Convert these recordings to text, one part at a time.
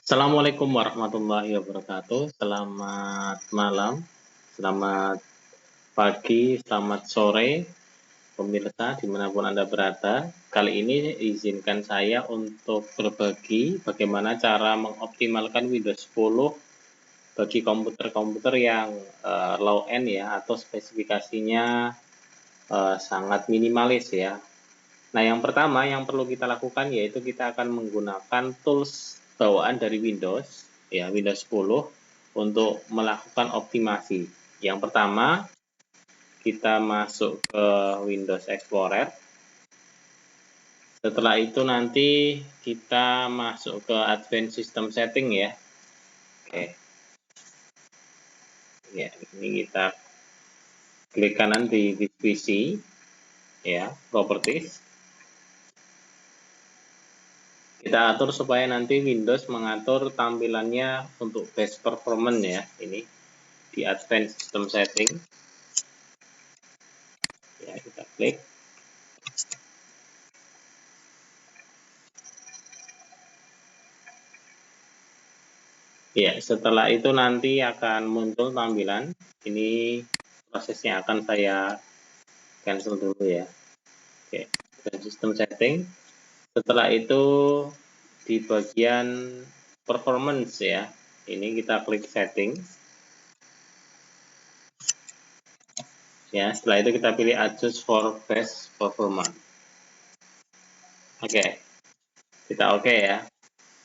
Assalamualaikum warahmatullahi wabarakatuh. Selamat malam, selamat pagi, selamat sore, pemirsa dimanapun Anda berada. Kali ini izinkan saya untuk berbagi bagaimana cara mengoptimalkan Windows 10 bagi komputer-komputer yang low end ya, atau spesifikasinya sangat minimalis ya. Nah, yang pertama yang perlu kita lakukan yaitu kita akan menggunakan tools bawaan dari Windows, ya Windows 10 untuk melakukan optimasi. Yang pertama, kita masuk ke Windows Explorer. Setelah itu nanti kita masuk ke Advanced System Setting ya. Oke. Ya, ini kita klik kanan di PC, ya, Properties. Kita atur supaya nanti Windows mengatur tampilannya untuk best performance ya, ini di Advanced System Setting. Ya, kita klik. Ya, setelah itu nanti akan muncul tampilan. Ini prosesnya akan saya cancel dulu ya. Oke, Advanced System Setting. Setelah itu di bagian performance ya, ini kita klik setting. Ya, setelah itu kita pilih adjust for best performance. Oke, kita oke ya.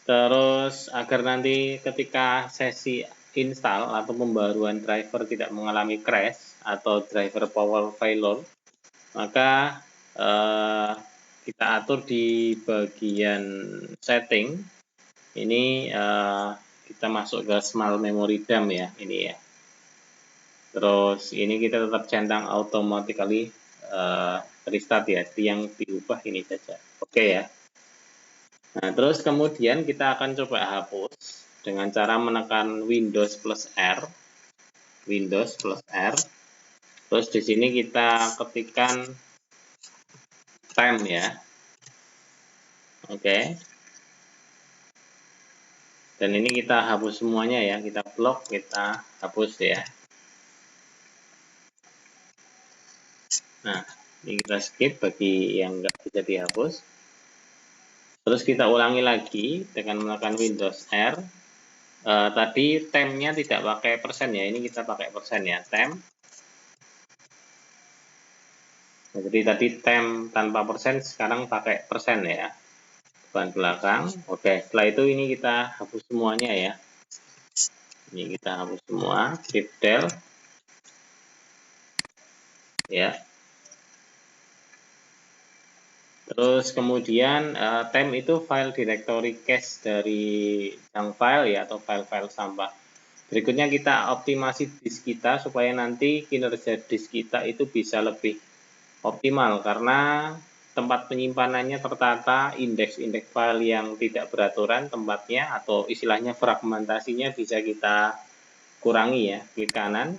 Terus agar nanti ketika sesi install atau pembaruan driver tidak mengalami crash atau driver power failure, maka kita atur di bagian setting. Ini kita masuk ke small memory dump ya, ini ya. Terus ini kita tetap centang automatically restart ya, yang diubah ini saja. Oke ya. Nah, terus kemudian kita akan coba hapus dengan cara menekan Windows plus R. Windows plus R. Terus di sini kita ketikkan temp ya. Oke. Dan ini kita hapus semuanya ya, kita blok, kita hapus ya. Nah, ini kita skip bagi yang nggak bisa dihapus. Terus kita ulangi lagi dengan menekan Windows R. Tadi tempnya tidak pakai persen ya, ini kita pakai persen ya, temp. Nah, jadi tadi temp tanpa persen, sekarang pakai persen ya, depan belakang. Oke, setelah itu ini kita hapus semuanya ya. Ini kita hapus semua, Shift Del ya. Terus kemudian temp itu file directory cache dari junk file ya, atau file-file sampah. Berikutnya kita optimasi disk kita supaya nanti kinerja disk kita itu bisa lebih optimal karena tempat penyimpanannya tertata, indeks-indeks file yang tidak beraturan tempatnya atau istilahnya fragmentasinya bisa kita kurangi ya. Klik kanan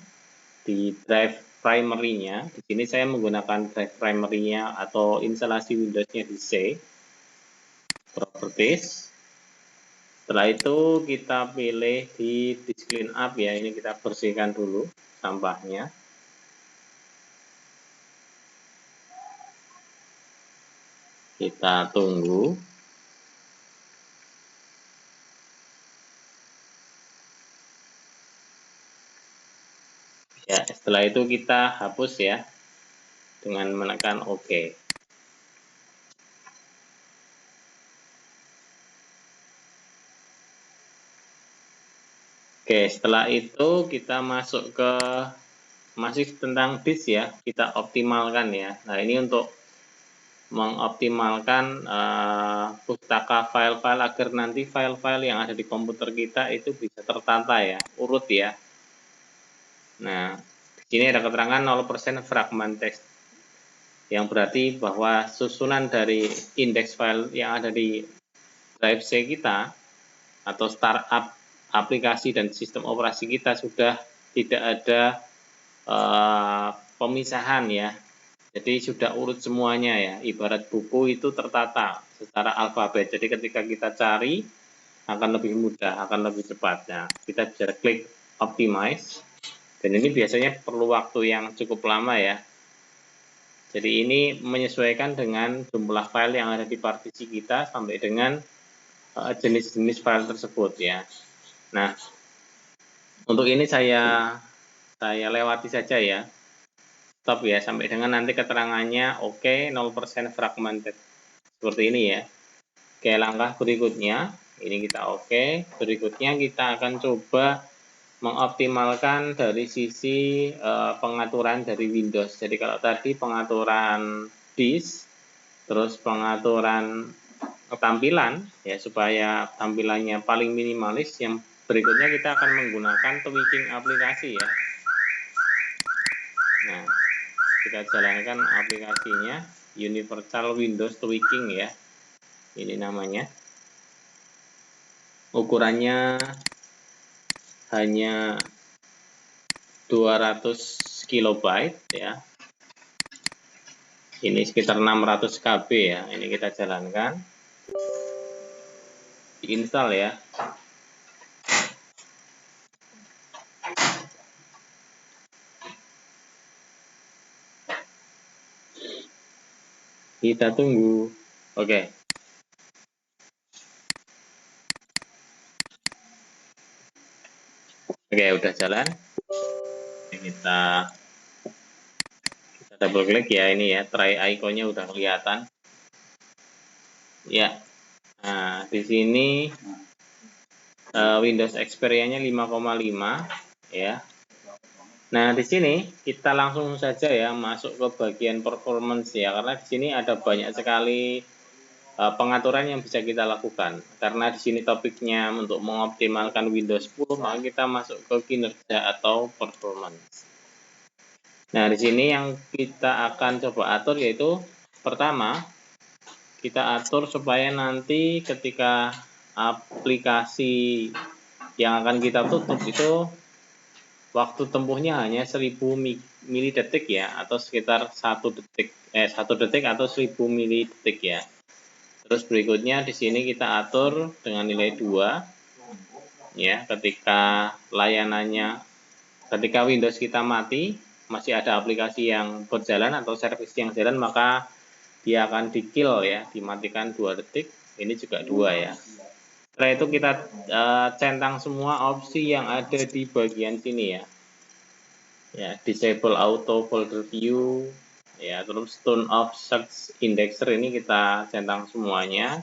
di drive primary-nya. Di sini saya menggunakan drive primary-nya atau instalasi Windows-nya di C. Properties. Setelah itu kita pilih di disk clean up ya, ini kita bersihkan dulu sampahnya. Kita tunggu. Ya, setelah itu kita hapus ya dengan menekan OK. Oke, setelah itu kita masuk ke masih tentang disk ya, kita optimalkan ya. Nah, ini untuk mengoptimalkan pustaka file-file agar nanti file-file yang ada di komputer kita itu bisa tertata ya, urut ya. Nah, di sini ada keterangan 0% fragmented, yang berarti bahwa susunan dari indeks file yang ada di drive C kita atau startup aplikasi dan sistem operasi kita sudah tidak ada pemisahan ya. Jadi sudah urut semuanya ya, ibarat buku itu tertata secara alfabet. Jadi ketika kita cari akan lebih mudah, akan lebih cepat. Nah, kita bisa klik optimize, dan ini biasanya perlu waktu yang cukup lama ya. Jadi ini menyesuaikan dengan jumlah file yang ada di partisi kita sampai dengan jenis-jenis file tersebut ya. Nah, untuk ini saya lewati saja ya. Stop ya, sampai dengan nanti keterangannya oke, 0% fragmented. Seperti ini ya. Oke, langkah berikutnya, ini kita oke. Berikutnya kita akan coba mengoptimalkan dari sisi pengaturan dari Windows. Jadi kalau tadi pengaturan disk, terus pengaturan tampilan, ya supaya tampilannya paling minimalis, yang berikutnya kita akan menggunakan tweaking aplikasi ya. Nah, kita jalankan aplikasinya Universal Windows Tweaking ya, ini namanya. Ukurannya hanya 200 kilobyte ya, ini sekitar 600 KB ya. Ini kita jalankan, diinstal ya. Kita tunggu. Oke. Oke, udah jalan. Kita double klik ya, ini ya, try iconnya udah kelihatan. Ya. Nah, di sini Windows Experience-nya 5,5 ya. Nah, di sini kita langsung saja ya masuk ke bagian performance ya, karena di sini ada banyak sekali pengaturan yang bisa kita lakukan. Karena di sini topiknya untuk mengoptimalkan Windows 10, maka kita masuk ke kinerja atau performance. Nah, di sini yang kita akan coba atur yaitu pertama, kita atur supaya nanti ketika aplikasi yang akan kita tutup itu waktu tempuhnya hanya 1000 milidetik ya, atau sekitar 1 detik atau 1000 milidetik ya. Terus berikutnya di sini kita atur dengan nilai 2 ya, ketika layanannya, ketika Windows kita mati, masih ada aplikasi yang berjalan atau servis yang jalan, maka dia akan di-kill ya, dimatikan 2 detik. Ini juga 2 ya. Setelah itu kita centang semua opsi yang ada di bagian sini ya. Ya, disable auto folder view ya, terus turn off search indexer, ini kita centang semuanya.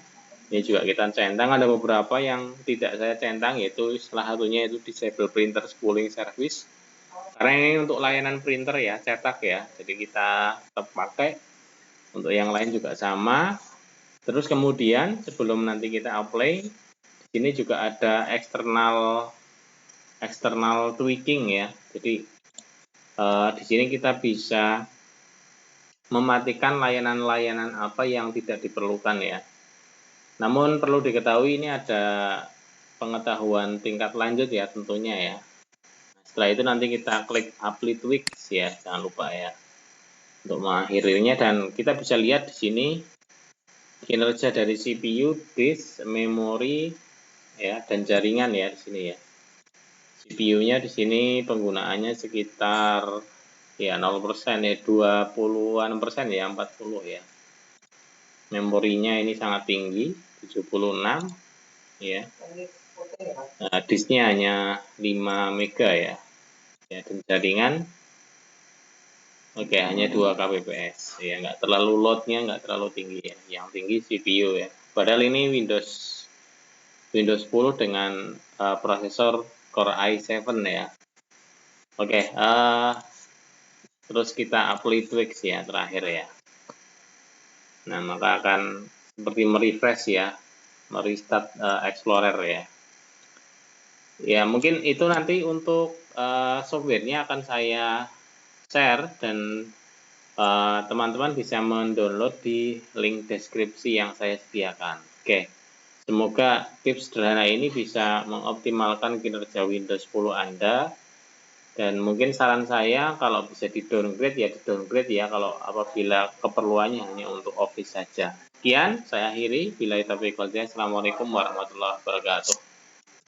Ini juga kita centang. Ada beberapa yang tidak saya centang, yaitu salah satunya itu disable printer spooling service, karena ini untuk layanan printer ya, cetak ya, jadi kita tetap pakai. Untuk yang lain juga sama. Terus kemudian sebelum nanti kita apply, ini juga ada external tweaking ya. Jadi di sini kita bisa mematikan layanan-layanan apa yang tidak diperlukan ya. Namun perlu diketahui ini ada pengetahuan tingkat lanjut ya tentunya ya. Setelah itu nanti kita klik apply tweaks ya, jangan lupa ya untuk mengakhirinya. Dan kita bisa lihat di sini kinerja dari CPU, disk, memori ya, dan jaringan ya di sini ya. CPU-nya di sini penggunaannya sekitar ya 0% ya, 20-an persen ya, 40 ya. Memorinya ini sangat tinggi, 76 ya. Nah, disknya hanya 5 mega ya. Ya, dan jaringan oke, hanya 2 kbps ya, nggak terlalu loadnya nggak terlalu tinggi ya. Yang tinggi CPU ya. Padahal ini Windows 10 dengan prosesor Core i7 ya. Oke, terus kita apply tweaks ya terakhir ya. Nah, maka akan seperti merefresh ya, merestart Explorer ya. Ya, mungkin itu nanti untuk softwarenya akan saya share, dan teman-teman bisa mendownload di link deskripsi yang saya sediakan. Oke, semoga tips sederhana ini bisa mengoptimalkan kinerja Windows 10 Anda. Dan mungkin saran saya, kalau bisa di downgrade ya di downgrade ya, kalau apabila keperluannya hanya untuk Office saja. Sekian, saya akhiri. Billahi taufiq wal hidayah. Assalamualaikum warahmatullahi wabarakatuh.